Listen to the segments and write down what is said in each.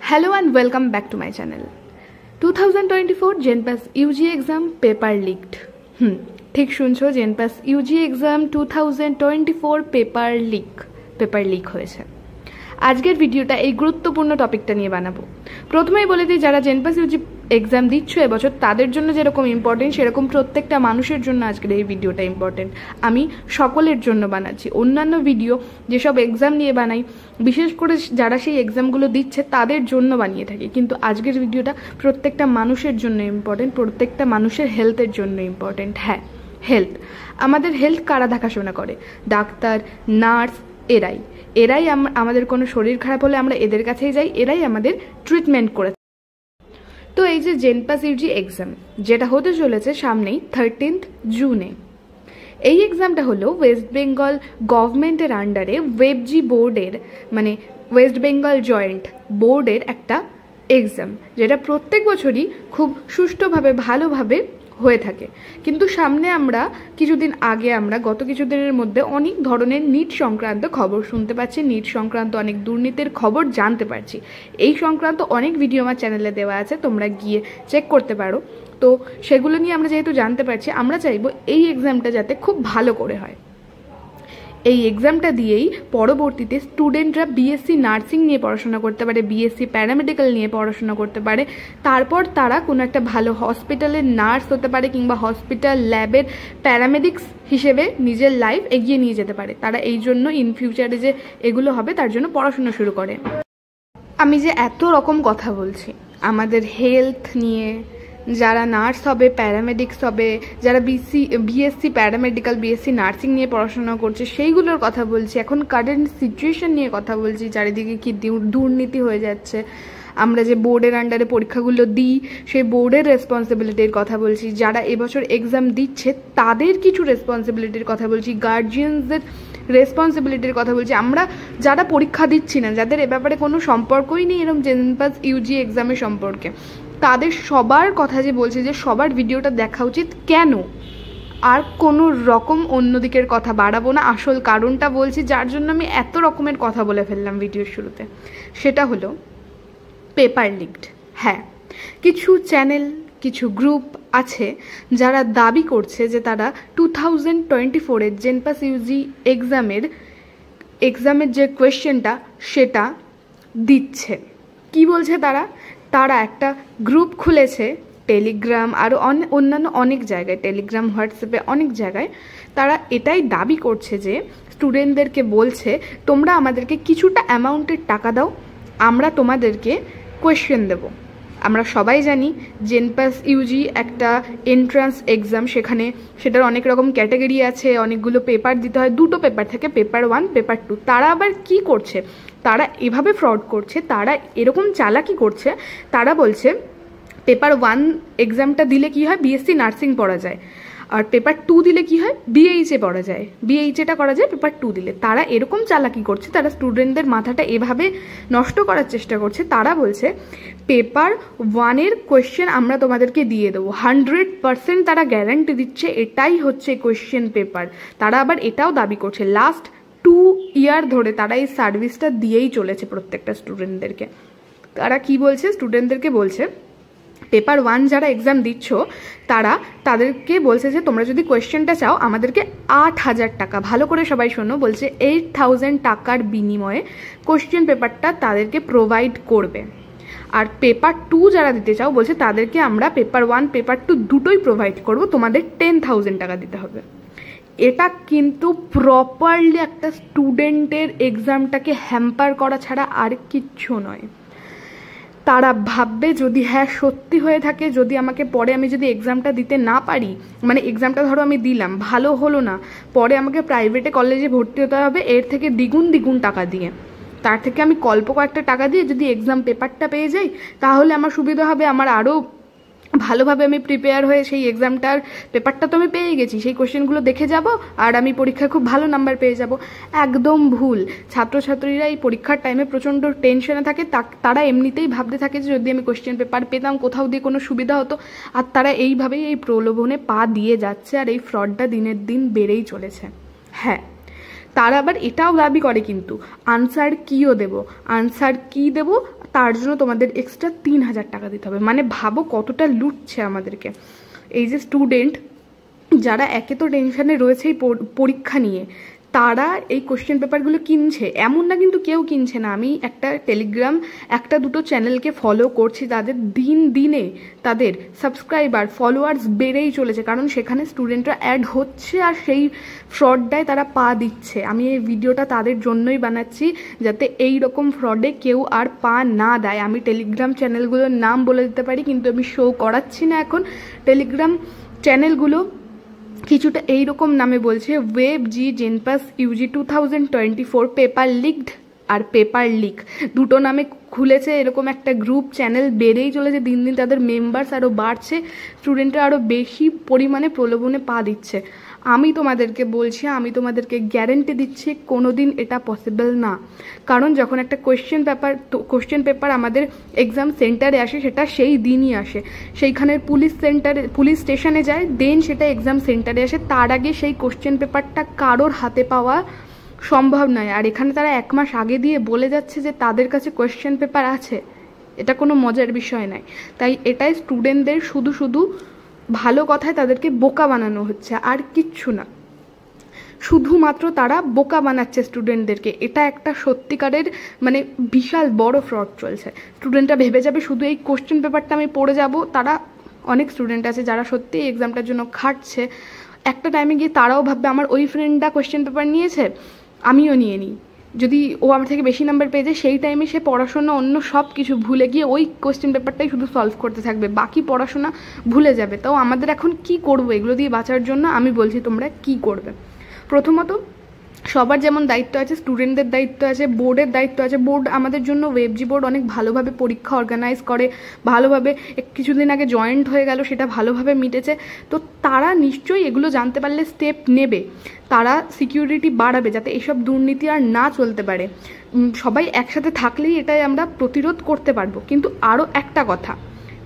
Hello and welcome back to my channel. 2024 JenPass UG exam paper leaked. ঠিক শুনছো, JenPass UG exam 2024 paper leak হয়েছে। আজকের ভিডিওটা এই গুরুত্বপূর্ণ টপিকটা নিয়ে বানাবো। প্রথমেই বলে দিই, যারা JenPass UG এক্সাম দিচ্ছ এবছর তাদের জন্য যেরকম ইম্পর্টেন্ট সেরকম প্রত্যেকটা মানুষের জন্য আজকের এই ভিডিওটা ইম্পর্টেন্ট। আমি সকলের জন্য বানাচ্ছি। অন্যান্য ভিডিও যেসব এক্সাম নিয়ে বানাই, বিশেষ করে যারা সেই এক্সামগুলো দিচ্ছে তাদের জন্য বানিয়ে থাকি, কিন্তু আজকের ভিডিওটা প্রত্যেকটা মানুষের জন্য ইম্পর্টেন্ট, প্রত্যেকটা মানুষের হেলথের জন্য ইম্পর্টেন্ট। হ্যাঁ, হেলথ। আমাদের হেলথ কারা দেখাশোনা করে? ডাক্তার, নার্স, এরাই আমাদের কোনো শরীর খারাপ হলে আমরা এদের কাছেই যাই, এরাই আমাদের ট্রিটমেন্ট করে। তো এই যে JenPass UG এক্সাম যেটা হতে চলেছে সামনেই 13th জুনে, এই এক্সামটা হলো ওয়েস্ট বেঙ্গল গভর্নমেন্টের আন্ডারে ওয়েবজি বোর্ডের, মানে ওয়েস্ট বেঙ্গল জয়েন্ট বোর্ডের একটা এক্সাম, যেটা প্রত্যেক বছরই খুব সুষ্ঠুভাবে ভালোভাবে হয়ে থাকে। কিন্তু সামনে গত কিছুদিনের মধ্যে অনেক ধরনের নিট সংক্রান্ত খবর শুনতে পাচ্ছি, নিট সংক্রান্ত অনেক দুর্নীতির খবর জানতে পারছি। এই সংক্রান্ত অনেক ভিডিও আমার চ্যানেলে দেওয়া আছে, তোমরা গিয়ে চেক করতে পারো। তো সেগুলো নিয়ে আমরা যেহেতু জানতে পারছি, আমরা চাইবো এই এক্সামটা যাতে খুব ভালো করে হয়। এই এক্সামটা দিয়েই পরবর্তীতে স্টুডেন্টরা বিএসসি নার্সিং নিয়ে পড়াশোনা করতে পারে, বিএসসি প্যারামেডিক্যাল নিয়ে পড়াশোনা করতে পারে, তারপর তারা কোনো একটা ভালো হসপিটালের নার্স হতে পারে কিংবা হসপিটাল ল্যাবের প্যারামেডিক্স হিসেবে নিজের লাইফ এগিয়ে নিয়ে যেতে পারে। তারা এই জন্য ইন ফিউচারে যে এগুলো হবে তার জন্য পড়াশোনা শুরু করে। আমি যে এত রকম কথা বলছি আমাদের হেলথ নিয়ে, যারা নার্স হবে, প্যারামেডিক্স হবে, যারা বিএসসি প্যারামেডিক্যাল, বিএসসি নার্সিং নিয়ে পড়াশোনা করছে সেইগুলোর কথা বলছি। এখন কারেন্ট সিচুয়েশন নিয়ে কথা বলছি, চারিদিকে কি দুর্নীতি হয়ে যাচ্ছে। আমরা যে বোর্ডের আন্ডারে পরীক্ষাগুলো দিই সেই বোর্ডের রেসপন্সিবিলিটির কথা বলছি, যারা এবছর এক্সাম দিচ্ছে তাদের কিছু রেসপন্সিবিলিটির কথা বলছি, গার্জিয়ানসদের রেসপন্সিবিলিটির কথা বলছি। আমরা যারা পরীক্ষা দিচ্ছি না, যাদের এ ব্যাপারে কোনো সম্পর্কই নেই এরকম JenPass UG এক্সামের সম্পর্কে, তাদের সবার কথা যে বলছে যে সবার ভিডিওটা দেখা উচিত। কেন? আর কোনো রকম অন্যদিকের কথা বাড়াবো না, আসল কারণটা বলছি যার জন্য আমি এত রকমের কথা বলে ফেললাম ভিডিওর শুরুতে। সেটা হলো পেপার লিকড। হ্যাঁ, কিছু চ্যানেল, কিছু গ্রুপ আছে যারা দাবি করছে যে তারা 2024-এর JenPass UG এক্সামের যে কোয়েশ্চেনটা সেটা দিচ্ছে। কি বলছে তারা একটা গ্রুপ খুলেছে টেলিগ্রাম, আরও অন্যান্য অনেক জায়গায়, টেলিগ্রাম, হোয়াটসঅ্যাপে অনেক জায়গায় তারা এটাই দাবি করছে যে স্টুডেন্টদেরকে বলছে, তোমরা আমাদেরকে কিছুটা অ্যামাউন্টের টাকা দাও, আমরা তোমাদেরকে কোয়েশ্চেন দেবো। আমরা সবাই জানি JenPass UG একটা এন্ট্রান্স এক্সাম, সেটার অনেক রকম ক্যাটাগরি আছে, অনেকগুলো পেপার দিতে হয়, দুটো পেপার থেকে, পেপার 1, পেপার 2। তারা আবার কি করছে? তারা এভাবে ফ্রড করছে, তারা এরকম চালাকি করছে। তারা বলছে পেপার 1 এক্সামটা দিলে কি হয়, বিএসসি নার্সিং পড়া যায়, আর পেপার 2 দিলে কি হয়, বিএইচএ পড়া যায়, বিএইচএটা করা যায় পেপার 2 দিলে। তারা এরকম চালাকি করছে, তারা স্টুডেন্টদের মাথাটা এভাবে নষ্ট করার চেষ্টা করছে। তারা বলছে পেপার 1-এর কোয়েশ্চেন আমরা তোমাদেরকে দিয়ে দেবো, 100% তারা গ্যারান্টি দিচ্ছে এটাই হচ্ছে কোয়েশ্চেন পেপার। তারা আবার এটাও দাবি করছে লাস্ট 2 ইয়ার ধরে তারা এই সার্ভিসটা দিয়েই চলেছে প্রত্যেকটা স্টুডেন্টদেরকে। তারা কি বলছে? স্টুডেন্টদেরকে বলছে পেপার 1 যারা এক্সাম দিচ্ছ তাদেরকে বলছে যে তোমরা যদি কোয়েশ্চেনটা চাও আমাদেরকে 8,000 টাকা, ভালো করে সবাই শোনো, বলছে 8,000 টাকার বিনিময়ে কোয়েশ্চেন পেপারটা তাদেরকে প্রোভাইড করবে। আর পেপার 2 যারা দিতে চাও বলছে তাদেরকে আমরা পেপার 1, পেপার 2 দুটোই প্রোভাইড করবো, তোমাদের 10,000 টাকা দিতে হবে। এটা কিন্তু প্রপারলি একটা স্টুডেন্টের এক্সামটাকে হ্যাম্পার করা ছাড়া আর কিচ্ছু নয়। তারা ভাববে যদি হ্যাঁ সত্যি হয়ে থাকে, যদি আমাকে পরে আমি যদি এক্সামটা দিতে না পারি, মানে এক্সামটা ধরো আমি দিলাম, ভালো হলো না, পরে আমাকে প্রাইভেটে কলেজে ভর্তি হতে হবে এর থেকে দ্বিগুণ টাকা দিয়ে, তার থেকে আমি অল্প কয়েকটা টাকা দিয়ে যদি এক্সাম পেপারটা পেয়ে যাই তাহলে আমার সুবিধা হবে, আমার আরও ভালোভাবে আমি প্রিপেয়ার হয়ে সেই এক্সামটার পেপারটা তো আমি পেয়ে গেছি, সেই কোশ্চেনগুলো দেখে যাব আর আমি পরীক্ষায় খুব ভালো নাম্বার পেয়ে যাব। একদম ভুল। ছাত্রছাত্রীরা এই পরীক্ষার টাইমে প্রচণ্ড টেনশনে থাকে, তারা এমনিতেই ভাবতে থাকে যে যদি আমি কোশ্চেন পেপার পেতাম, কোথাও দিয়ে কোনো সুবিধা হতো, আর তারা এইভাবেই এই প্রলোভনে পা দিয়ে যাচ্ছে, আর এই ফ্রডটা দিনের দিন বেড়েই চলেছে। হ্যাঁ, তারা আবার এটাও দাবি করে কিন্তু আনসার কিও দেব, আনসার কি দেব তার জন্য তোমাদের এক্সট্রা 3000 টাকা দিতে হবে। মানে ভাবো কতটা লুটছে আমাদেরকে। এই যে স্টুডেন্ট যারা একে তো টেনশনে রয়েছে এই পরীক্ষা নিয়ে, তারা এই কোশ্চেন পেপারগুলো কিনছে, এমন না কিন্তু কেউ কিনছে না। আমি একটা টেলিগ্রাম একটা দুটো চ্যানেলকে ফলো করছি, তাদের দিনে তাদের সাবস্ক্রাইবার ফলোয়ার্স বেড়েই চলেছে, কারণ সেখানে স্টুডেন্টরা অ্যাড হচ্ছে আর সেই ফ্রডটায় তারা পা দিচ্ছে। আমি এই ভিডিওটা তাদের জন্যই বানাচ্ছি, যাতে এই রকম ফ্রডে কেউ আর পা না দেয়। আমি টেলিগ্রাম চ্যানেলগুলোর নাম বলে দিতে পারি, কিন্তু আমি শো করাচ্ছি না এখন। টেলিগ্রাম চ্যানেলগুলো কিছুটা এইরকম নামে বলছে, ওয়েব জি জেনপাস ইউজি 2024 পেপার লিকড আর পেপার লিক, দুটো নামে খুলেছে এরকম একটা গ্রুপ চ্যানেল। বেড়েই চলেছে দিন দিন, তাদের মেম্বার্স আরও বাড়ছে, স্টুডেন্টরা আরও বেশি পরিমাণে প্রলোভনে পা দিচ্ছে। আমি তোমাদেরকে বলছি, আমি তোমাদেরকে গ্যারেন্টি দিচ্ছি কোনোদিন এটা পসিবল না। কারণ যখন একটা কোশ্চেন পেপার আমাদের এক্সাম সেন্টারে আসে, সেটা সেই দিনই আসে, সেইখানের পুলিশ স্টেশনে যায়, দেন সেটা এক্সাম সেন্টারে আসে। তার আগে সেই কোশ্চেন পেপারটা কারোর হাতে পাওয়া সম্ভব নয়। আর এখানে তারা 1 মাস আগে দিয়ে বলে যাচ্ছে যে তাদের কাছে কোয়েশ্চেন পেপার আছে, এটা কোনো মজার বিষয় নয়। তাই এটাই স্টুডেন্টদের শুধু ভালো কথায় তাদেরকে বোকা বানানো হচ্ছে, আর কিচ্ছু না। শুধুমাত্র তারা বোকা বানাচ্ছে স্টুডেন্টদেরকে। এটা একটা সত্যিকারের মানে বিশাল বড় ফ্রড চলছে। স্টুডেন্টরা ভেবে যাবে শুধু এই কোশ্চেন পেপারটা আমি পড়ে যাব। তারা অনেক স্টুডেন্ট আছে যারা সত্যি এই এক্সামটার জন্য খাটছে, একটা টাইমে গিয়ে তারাও ভাববে আমার ওই ফ্রেন্ডটা কোশ্চেন পেপার নিয়েছে, আমিও নিয়ে নিই। যদি ও আমার থেকে বেশি নাম্বার পেয়ে যায়, সেই টাইমে সে পড়াশোনা অন্য সব কিছু ভুলে গিয়ে ওই কোশ্চেন পেপারটাই শুধু সলভ করতে থাকবে, বাকি পড়াশোনা ভুলে যাবে। তাও আমাদের এখন কি করবো এগুলো দিয়ে বাঁচার জন্য? আমি বলছি তোমরা কি করবে। প্রথমত সবার যেমন দায়িত্ব আছে, স্টুডেন্টদের দায়িত্ব আছে, বোর্ডের দায়িত্ব আছে। বোর্ড আমাদের জন্য, ওয়েবজি বোর্ড অনেক ভালোভাবে পরীক্ষা অর্গানাইজ করে, ভালোভাবে কিছুদিন আগে জয়েন্ট হয়ে গেল, সেটা ভালোভাবে মিটেছে। তো তারা নিশ্চয়ই এগুলো জানতে পারলে স্টেপ নেবে, তারা সিকিউরিটি বাড়াবে যাতে এসব দুর্নীতি আর না চলতে পারে। সবাই একসাথে থাকলেই এটাই আমরা প্রতিরোধ করতে পারবো। কিন্তু আরও একটা কথা,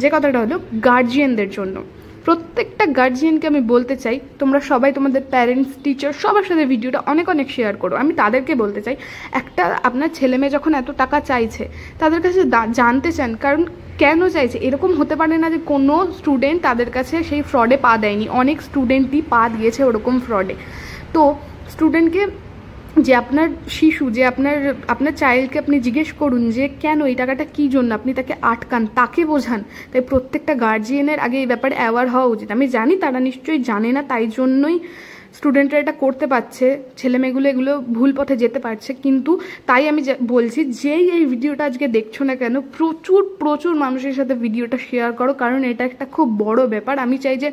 যে কথাটা হলো গার্জিয়ানদের জন্য। প্রত্যেকটা গার্জিয়ানকে আমি বলতে চাই, তোমরা সবাই তোমাদের প্যারেন্টস, টিচার সবার সাথে ভিডিওটা অনেক শেয়ার করো। আমি তাদেরকে বলতে চাই, একটা আপনার ছেলে মেয়ে যখন এত টাকা চাইছে, তাদের কাছে জানতে চান কারণ কেন চাইছে। এরকম হতে পারে না যে কোনো স্টুডেন্ট তাদের কাছে সেই ফ্রডে পা দেয়নি, অনেক স্টুডেন্টই পা দিয়েছে ওরকম ফ্রডে। তো স্টুডেন্টকে, যে আপনার শিশু, যে আপনার চাইল্ডকে আপনি জিজ্ঞেস করুন যে কেন এই টাকাটা কী জন্য, আপনি তাকে আটকান, তাকে বোঝান। তাই প্রত্যেকটা গার্জিয়ানের আগে এই ব্যাপারে অ্যাওয়ার হওয়া উচিত। আমি জানি তারা নিশ্চয়ই জানে না, তাই জন্যই স্টুডেন্টরা এটা করতে পারছে, ছেলেমেয়েগুলো এগুলো ভুল পথে যেতে পারছে। কিন্তু তাই আমি বলছি, যেই এই ভিডিওটা আজকে দেখছো না কেন, প্রচুর মানুষের সাথে ভিডিওটা শেয়ার করো, কারণ এটা একটা খুব বড় ব্যাপার। আমি চাই যে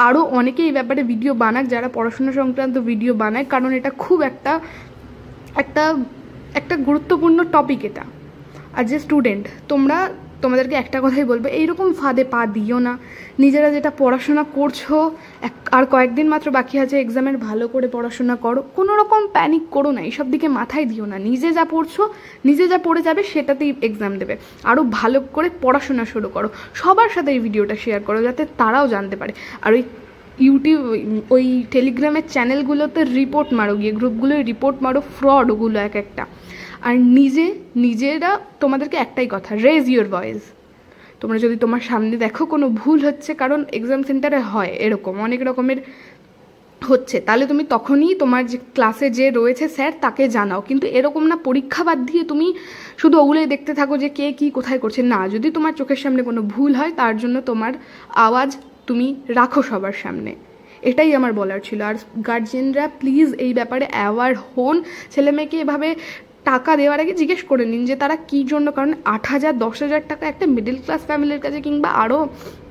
আরও অনেকে এই ব্যাপারে ভিডিও বানাক, যারা পড়াশোনা সংক্রান্ত ভিডিও বানায়, কারণ এটা খুব একটা গুরুত্বপূর্ণ টপিক এটা। আর যে স্টুডেন্ট, তোমাদেরকে একটা কথাই বলবো, এইরকম ফাঁদে পা দিও না। নিজেরা যেটা পড়াশোনা করছো, আর কয়েকদিন মাত্র বাকি আছে এক্সামের, ভালো করে পড়াশোনা করো, কোনো রকম প্যানিক করো না, এইসব দিকে মাথায় দিও না। নিজে যা পড়ছো, নিজে যা পড়ে যাবে সেটাতেই এক্সাম দেবে। আরও ভালো করে পড়াশোনা শুরু করো, সবার সাথে এই ভিডিওটা শেয়ার করো যাতে তারাও জানতে পারে। আর ওই টেলিগ্রামের চ্যানেলগুলোতে রিপোর্ট মারো, গিয়ে গ্রুপগুলোয় রিপোর্ট মারো ফ্রড ওগুলো এক একটা। আর নিজেরা তোমাদেরকে একটাই কথা, রেজ ইউর ভয়েস। তোমরা যদি তোমার সামনে দেখো কোনো ভুল হচ্ছে, কারণ এক্সাম সেন্টারে হয় এরকম অনেক রকমের হচ্ছে, তাহলে তুমি তখনই তোমার যে ক্লাসে যে রয়েছে স্যার তাকে জানাও। কিন্তু এরকম না পরীক্ষা বাদ দিয়ে তুমি শুধু ওগুলোই দেখতে থাকো যে কে কী কোথায় করছে। না, যদি তোমার চোখের সামনে কোনো ভুল হয়, তার জন্য তোমার আওয়াজ তুমি রাখো সবার সামনে। এটাই আমার বলার ছিল। আর গার্জিয়ানরা প্লিজ এই ব্যাপারে অ্যাওয়ার হন। ছেলেমেয়েকে এভাবে টাকা দেওয়ার আগে জিজ্ঞেস করে নিন যে তারা কী জন্য। কারণ 8,000 10,000 টাকা একটা মিডল ক্লাস ফ্যামিলির কাছে, কিংবা আরও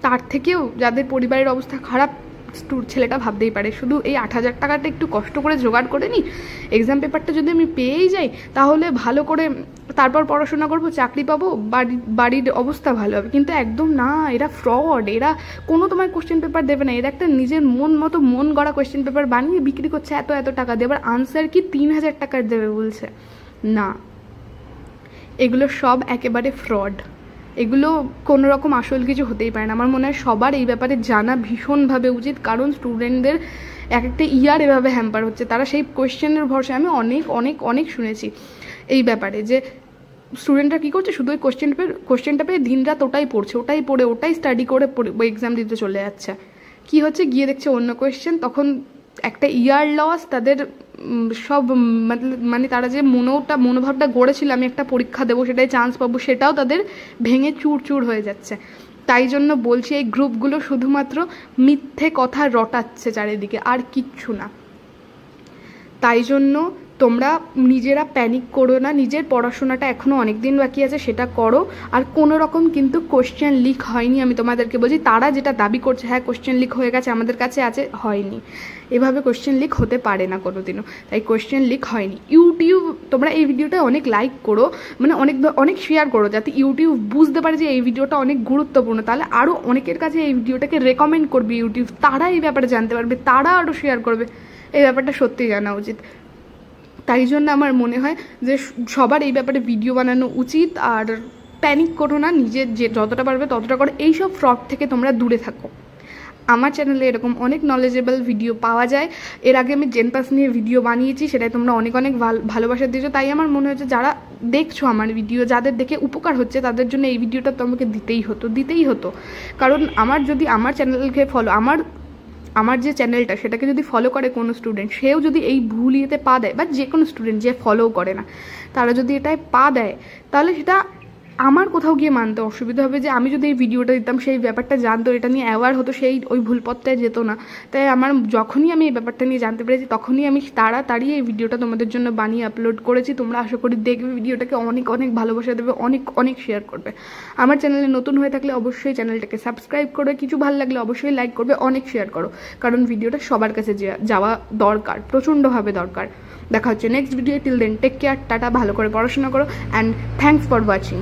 তার থেকেও যাদের পরিবারের অবস্থা খারাপ, ছেলেটা ভাবতেই পারে শুধু এই 8,000 টাকাটা একটু কষ্ট করে জোগাড় করে নিই, এক্সাম পেপারটা যদি আমি পেয়েই যাই তাহলে ভালো করে তারপর পড়াশোনা করবো, চাকরি পাবো, বাড়ির অবস্থা ভালো হবে। কিন্তু একদম না, এরা ফ্রড। এরা কোনো তোমার কোশ্চেন পেপার দেবে না, এরা একটা নিজের মন গড়া কোশ্চেন পেপার বানিয়ে বিক্রি করছে এত টাকা দিয়ে। আবার আনসার কি 3,000 টাকার দেবে বলছে। না, এগুলো সব একেবারে ফ্রড, এগুলো কোনো রকম আসল কিছু হতেই পারে না। আমার মনে হয় সবার এই ব্যাপারে জানা ভীষণভাবে উচিত, কারণ স্টুডেন্টদের একটা ইয়ার এভাবে হ্যাম্পার হচ্ছে। তারা সেই কোয়েশ্চেনের ভরসায়, আমি অনেক শুনেছি এই ব্যাপারে, যে স্টুডেন্টরা কী করছে, শুধু ওই কোশ্চেনটা পেয়ে দিনরাত ওটাই পড়ছে, ওটাই পড়ে ওটাই স্টাডি করে এক্সাম দিতে চলে যাচ্ছে। কী হচ্ছে, গিয়ে দেখছে অন্য কোয়েশ্চেন, তখন একটা ইয়ার লস তাদের। সব মানে তারা যে মনোভাবটা গড়েছিল আমি একটা পরীক্ষা দেবো, সেটাই চান্স পাবো, সেটাও তাদের ভেঙে চুরচুর হয়ে যাচ্ছে। তাই জন্য বলছি, এই গ্রুপগুলো শুধুমাত্র মিথ্যে কথা রটাচ্ছে চারিদিকে, আর কিচ্ছু না। তাই জন্য তোমরা নিজেরা প্যানিক করো না, নিজের পড়াশোনাটা এখনও অনেক দিন বাকি আছে, সেটা করো। আর কোনো রকম কিন্তু কোশ্চেন লিক হয়নি, আমি তোমাদেরকে বলছি। তারা যেটা দাবি করছে, হ্যাঁ কোশ্চেন লিক হয়ে গেছে আমাদের কাছে আছে, হয়নি। এভাবে কোশ্চেন লিক হতে পারে না কোনোদিনও, তাই কোশ্চেন লিক হয়নি। ইউটিউব, তোমরা এই ভিডিওটা অনেক লাইক করো, মানে অনেক শেয়ার করো, যাতে ইউটিউব বুঝতে পারে যে এই ভিডিওটা অনেক গুরুত্বপূর্ণ। তাহলে আরও অনেকের কাছে এই ভিডিওটাকে রেকমেন্ড করবে ইউটিউব, তারা এই ব্যাপারে জানতে পারবে, তারা আরও শেয়ার করবে। এই ব্যাপারটা সত্যিই জানা উচিত। তাই জন্য আমার মনে হয় যে সবার এই ব্যাপারে ভিডিও বানানো উচিত। আর প্যানিক করো না, নিজের যে যতটা পারবে ততটা করো। এইসব ফ্রড থেকে তোমরা দূরে থাকো। আমার চ্যানেলে এরকম অনেক নলেজেবল ভিডিও পাওয়া যায়। এর আগে আমি জেনপাস নিয়ে ভিডিও বানিয়েছি, সেটাই তোমরা অনেক ভালোবাসা দিয়েছো। তাই আমার মনে হচ্ছে যারা দেখছো আমার ভিডিও, যাদের দেখে উপকার হচ্ছে, তাদের জন্য এই ভিডিওটা তোমাকে দিতেই হতো। কারণ আমার চ্যানেলকে আমার যে চ্যানেলটা, সেটাকে যদি ফলো করে কোনো স্টুডেন্ট, সেও যদি এই ভুল ইয়েতে পা দেয়, বা যে কোনো স্টুডেন্ট যে ফলো করে না, তারা যদি এটায় পা দেয়, তাহলে সেটা আমার কোথাও গিয়ে মানতে অসুবিধা হবে। যে আমি যদি এই ভিডিওটা দিতাম, সেই ব্যাপারটা জানতো, এটা নিয়ে অ্যাওয়ার হতো, সেই ওই ভুল পথটায় যেত না। তাই যখনই আমি এই ব্যাপারটা নিয়ে জানতে পেরেছি, তখনই আমি তাড়াতাড়ি এই ভিডিওটা তোমাদের জন্য বানিয়ে আপলোড করেছি। তোমরা আশা করি দেখবে, ভিডিওটাকে অনেক ভালোবাসা দেবে, অনেক শেয়ার করবে। আমার চ্যানেলে নতুন হয়ে থাকলে অবশ্যই চ্যানেলটাকে সাবস্ক্রাইব করবে, কিছু ভালো লাগলে অবশ্যই লাইক করবে, অনেক শেয়ার করো, কারণ ভিডিওটা সবার কাছে যাওয়া দরকার, প্রচণ্ডভাবে দরকার। দেখা হচ্ছে next video. Till then take care, tata, ভালো করে পড়াশোনা করো, অ্যান্ড থ্যাঙ্কস ফর ওয়াচিং।